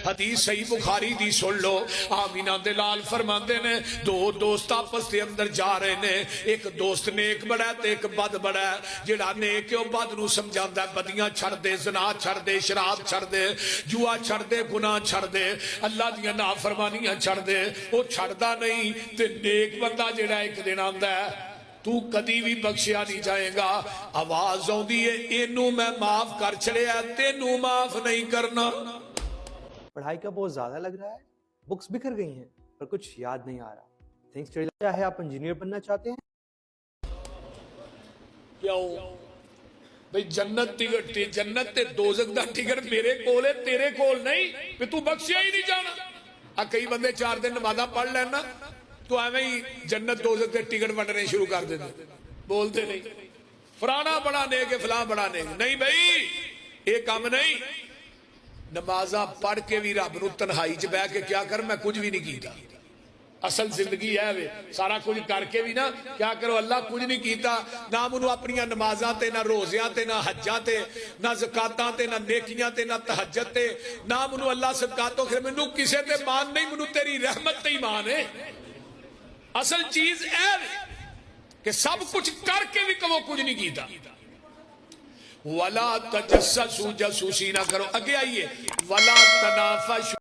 हदीस सही बुखारी दी सुन लो। आमीना दे लाल फरमाते ने दो दोस्त आपस के अंदर जा रहे ने, एक दोस्त नेक बड़ा है ते एक बद बड़ा है। जेड़ा नेक है बद नूं समझांदा है बदियां छड़ दे, ज़ना छड़ दे, शराब छड़ दे, जुआ छड़ दे, गुनाह छड़ दे, अल्लाह दियां नाफरमानियां छड़ दे। वो छड़दा नहीं ते नेक बंदा जेड़ा एक दिन आंदा है तू कदी भी बख्शिया नहीं जाएगा। आवाज आउंदी है इनू मैं माफ कर छड़िया, तेनू माफ नहीं करना। पढ़ाई का बोझ ज्यादा लग रहा है, बुक्स बिखर गई हैं पर कुछ याद नहीं आ रहा। थिंग्स क्या है, आप इंजीनियर बनना चाहते हैं? क्यों भाई जन्नत टिकट, जन्नत ते दोज़ख दा टिकट मेरे कोल है, तेरे कोल नहीं। फिर तू बख्शिया ही नहीं जाना। आ कई बंदे 4 दिन नमाज़ां पढ़ लेना तो एवं ही जन्नत दोज़ख के टिकट वंडने शुरू कर देते। बोलते नहीं फलाना बड़ा नेक है, फलां बड़ा नेक नहीं। भाई ये काम नहीं। नमाज़ां पढ़ के भी रब नूं तन्हाई च बह के क्या कर, मैं कुछ भी नहीं कीता। असल जिंदगी है वे सारा कुछ करके भी ना क्या करो, अल्लाह कुछ नहीं कीता। ना मैनू अपन नमाज़ां ते, ना रोज़ियां ते, ना हज्जां ते, ना ज़कातां ते, ना नेकियां ते, ना तहज्जुद ते, ना मैनू अल्लाह सदकातो खिर। मैनू किसे ते मान नहीं, मैनू तेरी रहमत ते ईमान है। असल चीज है कि सब कुछ करके भी कहो कुछ नहीं कीता। वला तजस्ससू, जासूसी ना करो। अगे आइए वला तनाफशू।